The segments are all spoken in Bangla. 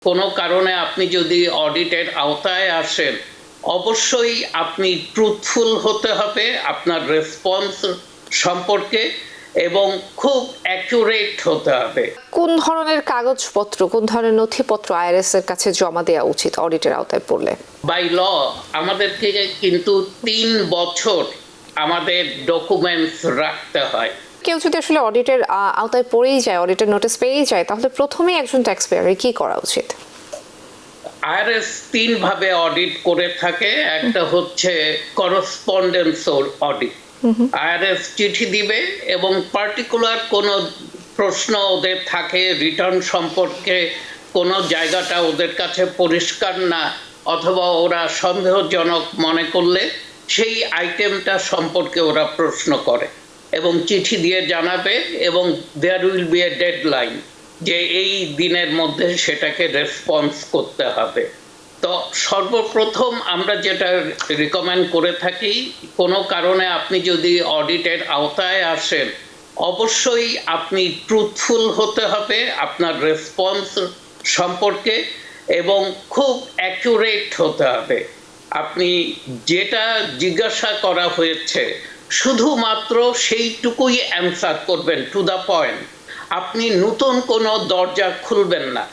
কোনো কারণে আপনি যদি অডিটের আওতায় আসেন, অবশ্যই আপনি ট্রুথফুল হতে হবে আপনার রেসপন্স সম্পর্কে এবং খুব অ্যাকুরেট হতে হবে। কোন ধরনের কাগজপত্র, কোন ধরনের নথিপত্র আইআরএস এর কাছে জমা দেওয়া উচিত অডিটের আওতায় পড়লে? বাই ল আমাদেরকে কিন্তু 3 বছর আমাদের ডকুমেন্টস রাখতে হয়। কেউ যদি আসলে অডিটের আওতায় পড়েই যায়, অডিটের নোটিশ পেয়েই যায়, তাহলে প্রথমেই একজন ট্যাক্স পেয়ারের কি করা উচিত? আইআরএস 3 ভাবে অডিট করে থাকে। একটা হচ্ছে করসপন্ডেন্স অডিট। আইআরএস চিঠি দিবে এবং পার্টিকুলার কোনো প্রশ্ন ওদের থাকে রিটার্ন সম্পর্কে, কোনো জায়গাটা ওদের কাছে পরিষ্কার না অথবা ওরা সন্দেহজনক মনে করলে সেই আইটেমটা সম্পর্কে ওরা প্রশ্ন করে এবং চিঠি দিয়ে জানাবে এবং there will be a deadline যে এই দিনের মধ্যে সেটাকে রেসপন্স করতে হবে। তো সর্বপ্রথম আমরা যেটা রিকমেন্ড করে থাকি, কোনো কারণে আপনি যদি অডিটের আওতায় আসেন, অবশ্যই আপনি ট্রুথফুল হতে হবে আপনার রেসপন্স সম্পর্কে এবং খুব অ্যাকুরেট হতে হবে। আপনি যেটা জিজ্ঞাসা করা হয়েছে শুধুমাত্র সেইটুকুই অ্যান্সার করবেন, টু দ্য পয়েন্ট। আপনি নতুন কোনো দরজা খুলবেন না।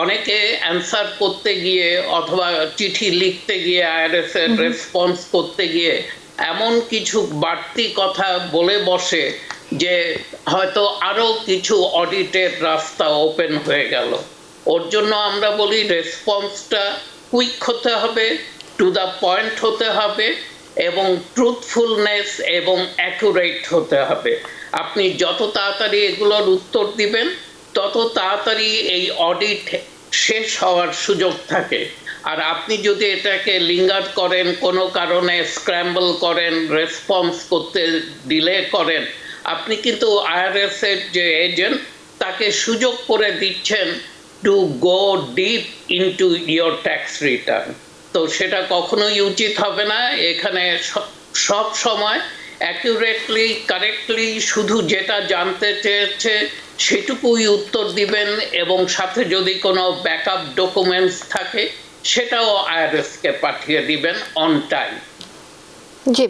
অনেকে অ্যান্সার করতে গিয়ে অথবা চিঠি লিখতে গিয়ে আইআরএস এর রেসপন্স করতে গিয়ে এমন কিছু বাড়তি কথা বলে বসে যে হয়তো আরো কিছু অডিটের রাস্তা ওপেন হয়ে গেল। ওর জন্য আমরা বলি রেসপন্সটা কুইক হতে হবে, টু দ্য পয়েন্ট হতে হবে এবং ট্রুথফুলনেস এবং অ্যাকুরেট হতে হবে। আপনি যত তাড়াতাড়ি এগুলোর উত্তর দিবেন তত তাড়াতাড়ি এই অডিট শেষ হওয়ার সুযোগ থাকে। আর আপনি যদি এটাকে লিঙ্গার করেন, কোনো কারণে স্ক্র্যাম্বল করেন, রেসপন্স করতে ডিলে করেন, আপনি কিন্তু আইআরএস এর যে এজেন্ট তাকে সুযোগ করে দিচ্ছেন to go deep into your tax return. তো সেটা কখনোই উচিত হবে না। এখানে সব সময় অ্যাকুরেটলি, কারেক্টলি শুধু যেটা জানতে চেয়েছে সেটুকুই উত্তর দিবেন এবং সাথে যদি কোনো ব্যাকআপ ডকুমেন্টস থাকে সেটাও আইআরএসকে পাঠিয়ে দিবেন অন টাইম। জি,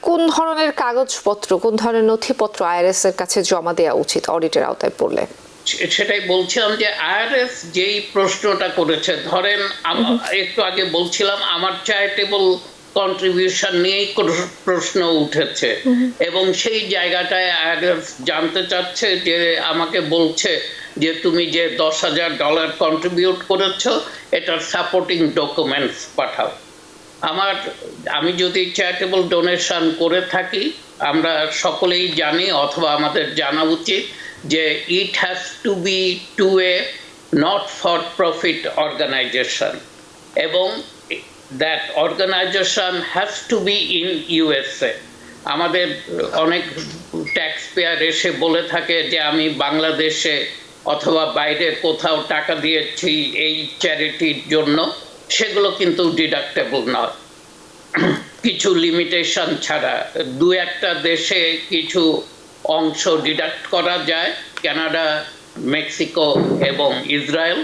কোন ধরনের কাগজপত্র, কোন ধরনের নথিপত্র আইআরএস এর কাছে জমা দেওয়া উচিত অডিটের আওতায় পড়লে? সেটাই বলছিলাম যে আইআরএস যেই প্রশ্নটা করেছে, ধরেন একটু আগে বলছিলাম আমার চ্যারিটেবল কন্ট্রিবিউশন নিয়েই প্রশ্ন উঠেছে এবং সেই জায়গাটায় আইআরএস জানতে চাচ্ছে যে আমাকে বলছে যে তুমি যে $10,000 কন্ট্রিবিউট করেছো এটার সাপোর্টিং ডকুমেন্টস পাঠাও। আমি যদি চ্যারিটেবল ডোনেশন করে থাকি, আমরা সকলেই জানি অথবা আমাদের জানা উচিত যে it has to be to a not for profit organization এবং that organization has to be in USA. আমাদের অনেক ট্যাক্স পেয়ার এসে বলে থাকে যে আমি বাংলাদেশে অথবা বাইরে কোথাও টাকা দিয়েছি এই চ্যারিটির জন্য, সেগুলো কিন্তু ডিডাক্টেবল নয় কিছু লিমিটেশন ছাড়া। দু একটা দেশে কিছু অংশ ডিডাক্ট করা যায়, কানাডা, মেক্সিকো এবং ইসরায়েল।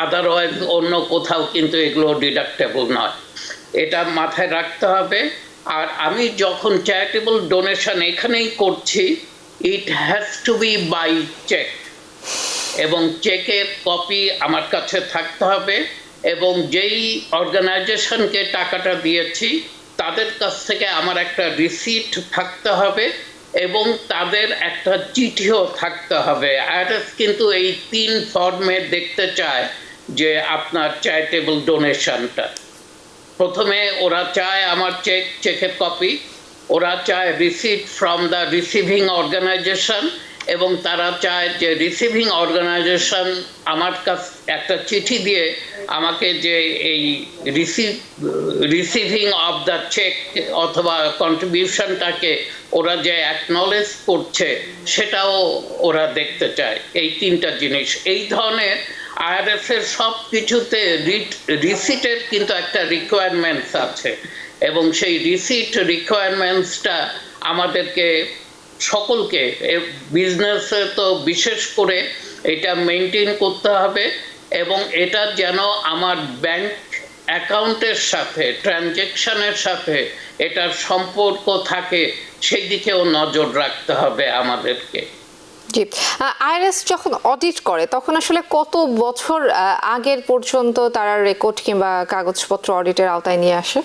আদারওয়াইজ অন্য কোথাও কিন্তু এগুলো ডিডাক্টেবল নয়, এটা মাথায় রাখতে হবে। আর আমি যখন চ্যারিটেবল ডোনেশন এখানেই করছি, it has to be by cheque এবং চেকের কপি আমার কাছে থাকতে হবে এবং যেই অর্গানাইজেশনকে টাকাটা দিয়েছি তাদের কাছ থেকে আমার একটা রিসিট থাকতে হবে এবং তাদের একটা চিঠিও থাকতে হবে। আইআরএস কিন্তু এই 3 ফর্মে দেখতে চায় যে আপনার চ্যারিটেবল ডোনেশনটা। প্রথমে ওরা চায় আমার চেকের কপি, ওরা চায় receipt from the receiving organization এবং তারা চায় যে রিসিভিং অর্গানাইজেশন আমার কাছ একটা চিঠি দিয়ে আমাকে যে এই রিসিভিং অফ দ্য চেক অথবা কন্ট্রিবিউশনটাকে ওরা যে অ্যাকনলেজ করছে সেটাও ওরা দেখতে চায়। এই 3টা জিনিস, এই ধরনের আইআরএস এর সব কিছুতে রিসিটের কিন্তু একটা রিকোয়ারমেন্টস আছে এবং সেই রিসিট রিকোয়ারমেন্টসটা আমাদেরকে সকলকে, বিজনেসে তো বিশেষ করে এটা মেনটেন করতে হবে এবং এটা যেন আমার ব্যাংক অ্যাকাউন্টের সাথে ট্রানজ্যাকশনের সাথে এটার সম্পর্ক থাকে, সেই দিকেও নজর রাখতে হবে আমাদেরকে। জি, আইআরএস যখন অডিট করে তখন আসলে কত বছর আগের পর্যন্ত তারা রেকর্ড কিংবা কাগজপত্র অডিটের আওতায় নিয়ে আসে?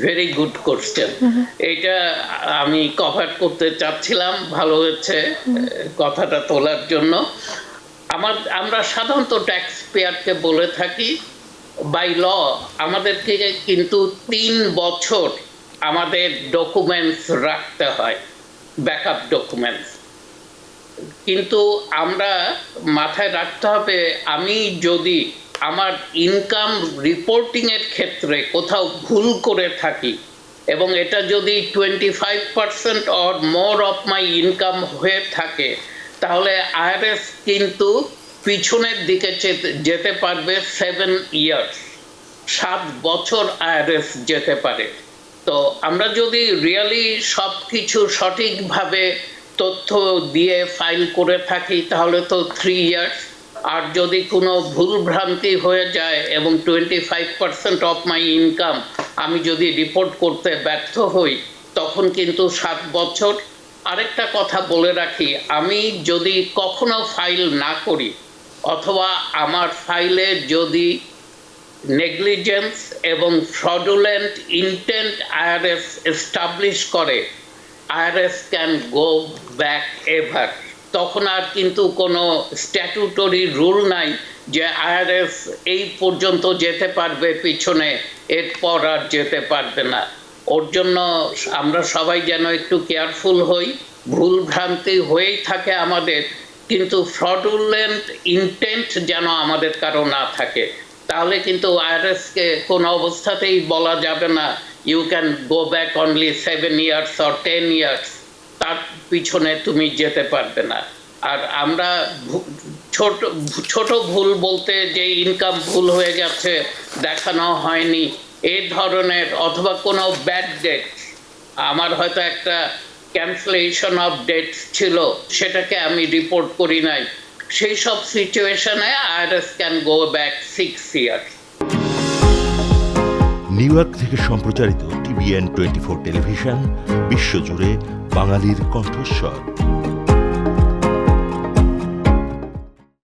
Very good question. এটা আমি কভার করতে চাচ্ছিলাম, ভালো হয়েছে কথাটা তোলার জন্য। আমরা সাধারণত ট্যাক্স পেয়ারকে বলে থাকি বাই ল আমাদেরকে কিন্তু 3 বছর আমাদের ডকুমেন্টস রাখতে হয়, ব্যাকআপ ডকুমেন্টস। কিন্তু আমরা মাথায় রাখতে হবে, আমি যদি আমার ইনকাম রিপোর্টিং এর ক্ষেত্রে কোথাও ভুল করে থাকি এবং এটা যদি 25% or more of my income হয়ে থাকে, তাহলে আইআরএস কিন্তু পিছনের দিকে যেতে পারবে 7 ইয়ার্স, 7 বছর আইআরএস যেতে পারে। তো আমরা যদি রিয়েলি সব কিছু সঠিকভাবে তথ্য দিয়ে ফাইল করে থাকি তাহলে তো 3 ইয়ার্স। আর যদি কোনো ভুল ভ্রান্তি হয়ে যায় এবং 25% অফ মাই ইনকাম আমি যদি রিপোর্ট করতে ব্যর্থ হই, তখন কিন্তু 7 বছর। আরেকটা কথা বলে রাখি, আমি যদি কখনো ফাইল না করি অথবা আমার ফাইলে যদি নেগলিজেন্স এবং ফ্রডুলেন্ট ইন্টেন্ট আইআরএস এস্টাবলিশ করে, IRS can go back ever. তখন আর কিন্তু কোনো স্ট্যাটুটরি রুল নাই যে আইআরএস এই পর্যন্ত যেতে পারবে পিছনে, এরপর আর যেতে পারবে না। ওর জন্য আমরা সবাই যেন একটু কেয়ারফুল হই। ভুল ভ্রান্তি হয়েই থাকে আমাদের, কিন্তু ফ্রডুলেন্ট ইন্টেন্ট যেন আমাদের কারো না থাকে। তাহলে কিন্তু আইআরএসকে কোনো অবস্থাতেই বলা যাবে না you can go back only 7 years or 10 years, তার পিছনে তুমি যেতে পারবে না। আর আমরা ছোট ভুল বলতে যে ইনকাম ভুল হয়ে গেছে, দেখানো হয়নি, এই ধরনের, অথবা কোনো ব্যাড ডেট, আমার হয়তো একটা ক্যান্সেলেশন অফ ডেট ছিল, সেটাকে আমি রিপোর্ট করি নাই, সেই সব সিচুয়েশনে IRS can go back 6 years. New York থেকে সম্প্রচারিত TVN 24 টেলিভিশন বিশ্বজুড়ে বাঙালির কণ্ঠস্বর।